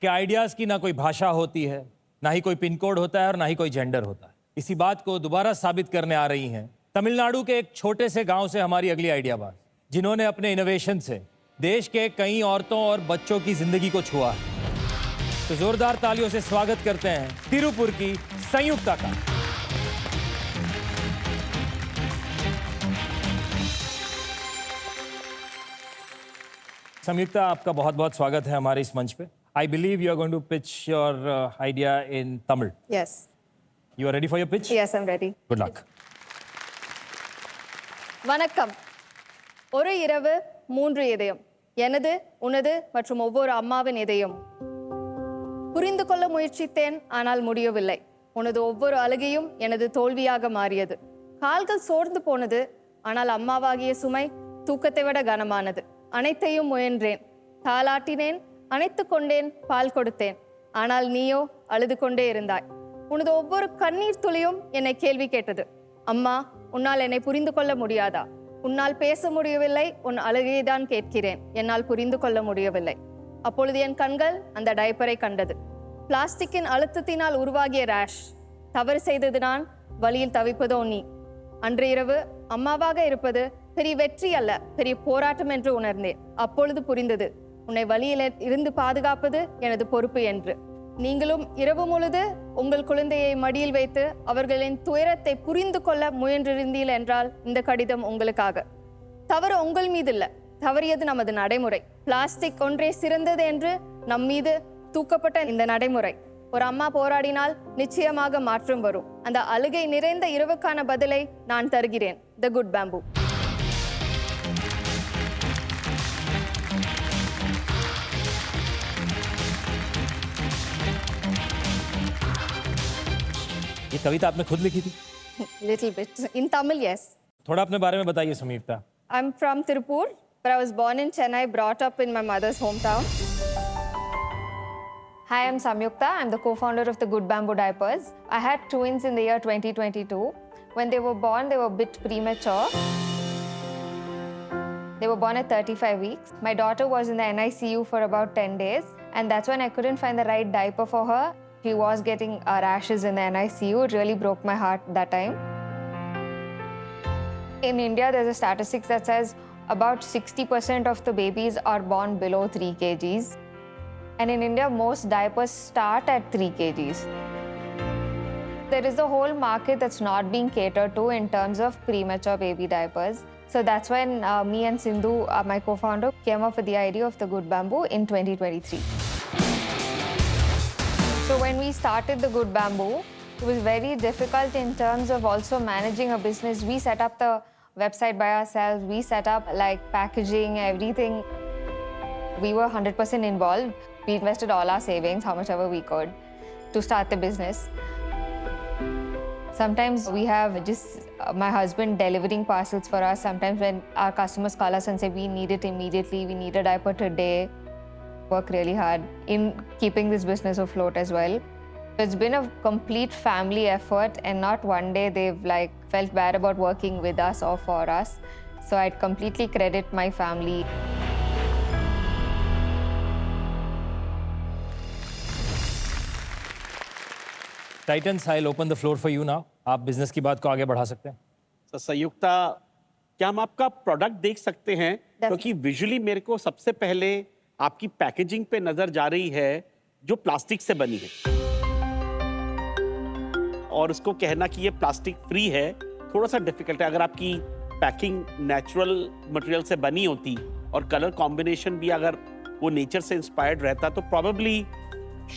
कि आइडियाज़ की ना कोई भाषा होती है, ना ही कोई पिन कोड होता है और ना ही कोई जेंडर होता है। इसी बात को दोबारा साबित करने आ रही हैं तमिलनाडु के एक छोटे से गांव से हमारी अगली आइडियाबाज, जिन्होंने अपने इनोवेशन से देश के कई औरतों और बच्चों की जिंदगी को छुआ है। तो जोरदार तालियों से स्वागत करते हैं तिरुपुर की संयुक्ता का। संयुक्ता, आपका बहुत बहुत स्वागत है हमारे इस मंच पे। I believe you are going to pitch your idea in Tamil. Yes. You are ready for your pitch? Yes, I'm ready. Good luck. வணக்கம். ஒரு இரவு 3 இதயம். எனது, உனது மற்றும் ஒவ்வொரு அம்மாவின் இதயம். புரிந்து கொள்ள முயற்சித்தேன், ஆனால் முடியவில்லை. உனது ஒவ்வொரு அழுகையும் எனது தோல்வியாக மாறியது. கால்கள் சோர்ந்து போனது, ஆனால் அம்மாவாகிய சுமை தூக்கத்தை விட கனமானது. அனைத்தையும் முயன்றேன், தாளாட்டினேன், அணைத்து கொண்டேன், பால் கொடுத்தேன். ஆனால் நீயோ அழுது கொண்டே இருந்தாய். உனது ஒவ்வொரு கண்ணீர் துளியும் என்னை கேள்வி கேட்டது. அம்மா, உன்னால் என்னை புரிந்து கொள்ள முடியாதா? உன்னால் பேச முடியவில்லை, உன் அழுகையை தான் கேட்கிறேன், என்னால் புரிந்து கொள்ள முடியவில்லை. அப்பொழுது என் கண்கள் அந்த டைப்பரை கண்டது. பிளாஸ்டிக்கின் அழுத்தத்தினால் உருவாகிய ரேஷ். தவறு செய்தது நான், வழியில் தவிப்பதோ நீ. அன்று இரவு அம்மாவாக இருப்பது பெரிய வெற்றி அல்ல, பெரிய போராட்டம் என்று உணர்ந்தேன். அப்பொழுது புரிந்தது, உன்னை வழியில் இருந்து பாதுகாப்பது எனது பொறுப்பு என்று. நீங்களும் இரவு முழுது உங்கள் குழந்தையை மடியில் வைத்து அவர்களின் துயரத்தை புரிந்து கொள்ள முயன்றிருந்தீர்கள் என்றால் இந்த கடிதம் உங்களுக்காக. தவறு உங்கள் மீது இல்ல, தவறியது நமது நடைமுறை. பிளாஸ்டிக் ஒன்றே சிறந்தது என்று நம் மீது தூக்கப்பட்ட இந்த நடைமுறை. ஒரு அம்மா போராடினால் நிச்சயமாக மாற்றம் வரும். அந்த அழுகை நிறைந்த இரவுக்கான பதிலை நான் தருகிறேன். The good bamboo. ये कविता आपने खुद लिखी थी? Little bit. In Tamil, yes. थोड़ा अपने बारे में बताइए संयुक्ता। I'm from Tirupur, but I was born in Chennai, brought up in my mother's hometown. Hi, I'm Samyukta. I'm the co-founder of the Good Bamboo Diapers. I had twins in the year 2022. When they were born, they were a bit premature. They were born at 35 weeks. My daughter was in the NICU for about 10 days, and that's when I couldn't find the right diaper for her. She was getting rashes in the NICU. It really broke my heart that time. In India, there's a statistics that says about 60% of the babies are born below 3 kgs. And in India, most diapers start at 3 kgs. There is a whole market that's not being catered to in terms of premature baby diapers. So that's when me and Sindhu, my co-founder, came up with the idea of the Good Bamboo in 2023. So when we started the Good Bamboo, it was very difficult in terms of also managing a business. We set up the website by ourselves. We set up like packaging, everything. We were 100% involved. We invested all our savings, how much ever we could, to start the business. Sometimes we have just my husband delivering parcels for us. Sometimes when our customers call us and say, we need it immediately, we need a diaper today. Work really hard in keeping this business afloat as well. It's been a complete family effort, and not one day they've like felt bad about working with us or for us. So I'd completely credit my family. Titans, I'll open the floor for you now. आप business की बात को आगे बढ़ा सकते हैं। तो संयुक्ता, क्या हम आपका प्रोडक्ट देख सकते हैं? क्योंकि विजुअली मेरे को सबसे पहले आपकी पैकेजिंग पे नजर जा रही है जो प्लास्टिक से बनी है, और उसको कहना कि ये प्लास्टिक फ्री है थोड़ा सा डिफिकल्ट है। अगर आपकी पैकिंग नेचुरल मटेरियल से बनी होती और कलर कॉम्बिनेशन भी अगर वो नेचर से इंस्पायर्ड रहता तो प्रोबेबली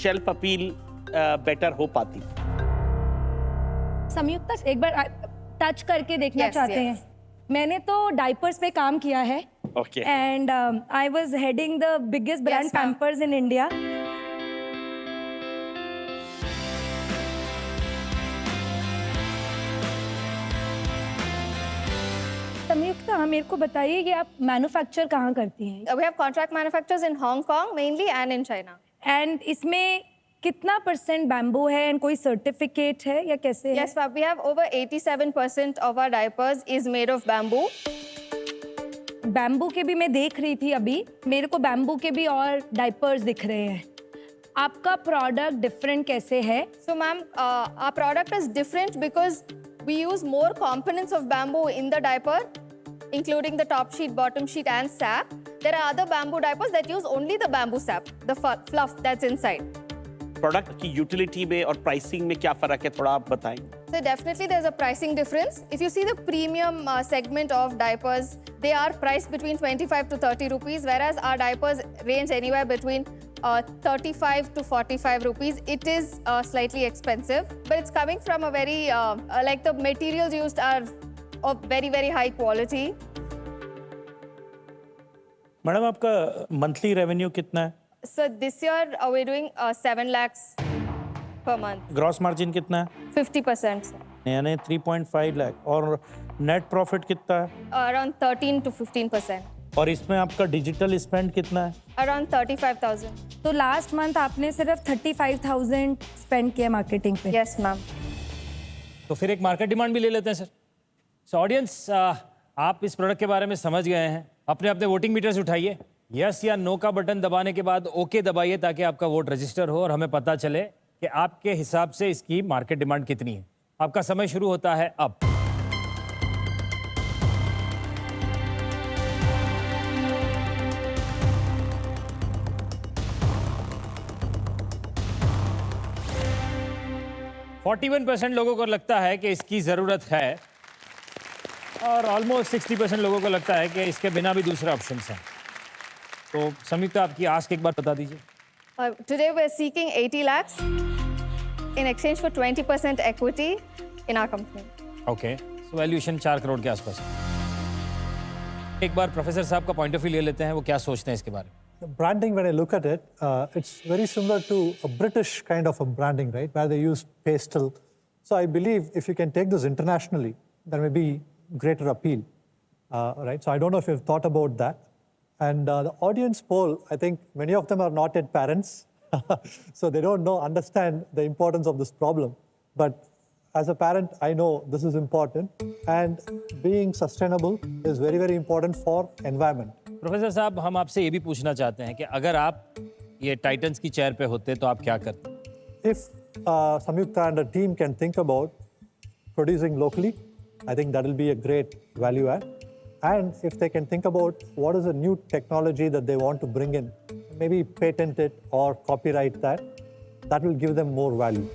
शेल्फ अपील बेटर हो पाती। संयुक्ता, एक बार टच करके देखना चाहते हैं। मैंने तो डाइपर्स पे काम किया है। Okay. And I was heading the biggest brand Pampers in India. संयुक्ता, मेरे को बताइए कि आप मैन्युफैक्चर कहाँ करती हैं? We have contract manufacturers in Hong Kong mainly and in China. And इसमें कितना % बैम्बू है and कोई सर्टिफिकेट है या कैसे है? Yes, we have over 87% of our diapers is made of bamboo. Bamboo के भी मैं देख रही थी अभी, मेरे को बैम्बू के भी और डाइपर्स दिख रहे हैं। आपका प्रोडक्ट डिफरेंट कैसे है? So, ma'am, our product is different because we use more components of bamboo in the diaper, including the top sheet, bottom sheet, and sap. There are other bamboo diapers that use only the bamboo sap, the fluff that's inside. Product की utility में और pricing में क्या फर्क है, थोड़ा आप बताएं। So definitely there's a pricing difference. If you see the premium segment of diapers, they are priced between 25 to 30 rupees, whereas our diapers range anywhere between 35 to 45 rupees. It is slightly expensive, but it's coming from a very, like the materials used are of very, very high quality. Madam आपका monthly revenue कितना है? So this year we're doing 7 lakhs per month, gross margin कितना है? 50%, sir. यानी 3.5 लाख। और net profit कितना है? Around 13 to 15%, और इसमें आपका डिजिटल स्पेंड कितना है? around 35,000. तो लास्ट मंथ आपने सिर्फ 35,000 स्पेंड किया मार्केटिंग पे। Yes, ma'am. तो फिर एक मार्केट डिमांड भी ले लेते हैं सर। सो ऑडियंस, आप इस प्रोडक्ट के बारे में समझ गए हैं। अपने अपने वोटिंग मीटर्स उठाइए, यस या नो का बटन दबाने के बाद ओके दबाइए ताकि आपका वोट रजिस्टर हो और हमें पता चले कि आपके हिसाब से इसकी मार्केट डिमांड कितनी है। आपका समय शुरू होता है अब। %41 लोगों को लगता है कि इसकी ज़रूरत है और ऑलमोस्ट 60% लोगों को लगता है कि इसके बिना भी दूसरे ऑप्शंस हैं। तो संयुक्त, आपकी आस्क एक बार बता दीजिए। Today we're seeking 80 lakhs in exchange for 20% equity in our company. Okay, so valuation 4 crore के आसपास है। एक बार प्रोफेसर साहब का पॉइंट ऑफ व्यू ले लेते हैं, वो क्या सोचते हैं इसके बारे में। The branding, when I look at it, it's very similar to a British kind of a branding, right, where they use pastel. So I believe if you can take this internationally, there may be greater appeal, right? So I don't know if you've thought about that. And the audience poll, I think many of them are not yet parents, so they don't understand the importance of this problem. But as a parent, I know this is important, and being sustainable is very, very important for environment. Professor साहब, हम आपसे ये भी पूछना चाहते हैं कि अगर आप ये टाइटन्स की चेयर पे होते तो आप क्या करते? If Samyukta and the team can think about producing locally, I think that will be a great value add. And if they can think about what is a new technology that they want to bring in, maybe patent it or copyright that, that will give them more value.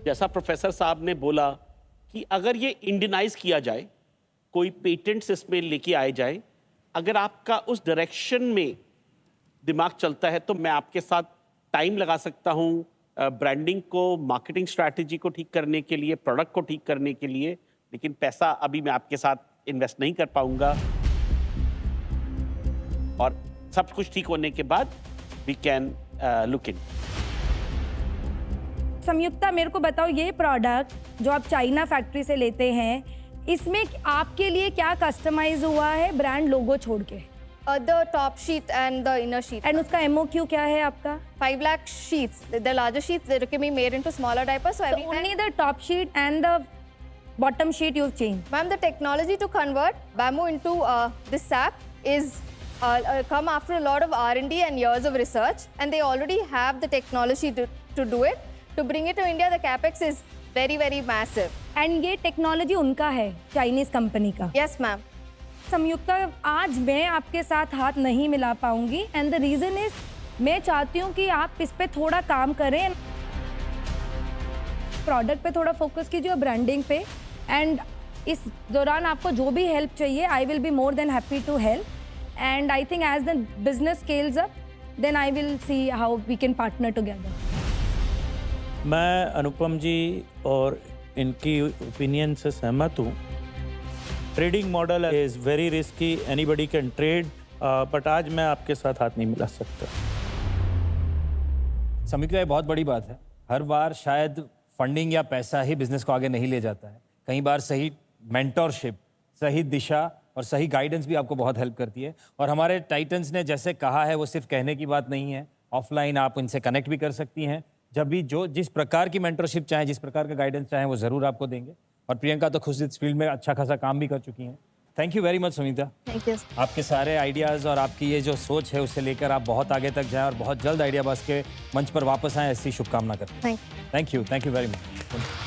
जैसा professor साहब ने बोला कि अगर ये Indianise किया जाए, कोई पेटेंट्स इसमें लेके आए जाए, अगर आपका उस डायरेक्शन में दिमाग चलता है तो मैं आपके साथ टाइम लगा सकता हूँ ब्रांडिंग को, मार्केटिंग स्ट्रैटेजी को ठीक करने के लिए, प्रोडक्ट को ठीक करने के लिए, लेकिन पैसा अभी मैं आपके साथ इन्वेस्ट नहीं कर पाऊंगा। और सब कुछ ठीक होने के बाद वी कैन लुक इन। संयुक्ता, मेरे को बताओ, ये प्रोडक्ट जो आप चाइना फैक्ट्री से लेते हैं, इसमें आपके लिए क्या कस्टमाइज हुआ है ब्रांड लोगो छोड़ के? The top sheet and the inner sheet. And उसका MOQ क्या है आपका? 5 lakh sheets. The larger sheets, they can be made into smaller diapers. So every time, Only the top sheet and the bottom sheet you've changed. ma'am, the technology to convert bamboo into this sap is come after a lot of R&D and years of research, and they already have the technology to do it. To bring it to India, the capex is very, very massive. And ये technology उनका है, Chinese company का। Yes, ma'am. संयुक्ता, आज मैं आपके साथ हाथ नहीं मिला पाऊंगी, एंड द रीजन इज मैं चाहती हूँ कि आप इस पे थोड़ा काम करें, प्रोडक्ट पे थोड़ा फोकस कीजिए, ब्रांडिंग पे, एंड इस दौरान आपको जो भी हेल्प चाहिए, I will be more than happy to help, and I think as the business scales up, then I will see how we can partner together. मैं अनुपम जी और इनकी ओपिनियन से सहमत हूँ। Trading model is very risky, anybody can trade, but आज मैं आपके साथ हाथ नहीं मिला सकता। समीक्षा, ये बहुत बड़ी बात है। हर बार शायद फंडिंग या पैसा ही बिजनेस को आगे नहीं ले जाता है। कई बार सही मेंटरशिप, सही दिशा और सही गाइडेंस भी आपको बहुत हेल्प करती है। और हमारे टाइटन्स ने जैसे कहा है, वो सिर्फ कहने की बात नहीं है। ऑफलाइन आप इनसे कनेक्ट भी कर सकती हैं। जब भी जो जिस प्रकार की मेंटरशिप चाहें, जिस प्रकार का गाइडेंस चाहें, वो ज़रूर आपको देंगे। और प्रियंका तो खुद इस फील्ड में अच्छा खासा काम भी कर चुकी हैं। Thank you very much Sunita. Thank you. आपके सारे आइडियाज़ और आपकी ये जो सोच है उसे लेकर आप बहुत आगे तक जाएं और बहुत जल्द आइडिया बस के मंच पर वापस आएं, ऐसी शुभकामना करते हैं। Thank thank you very much.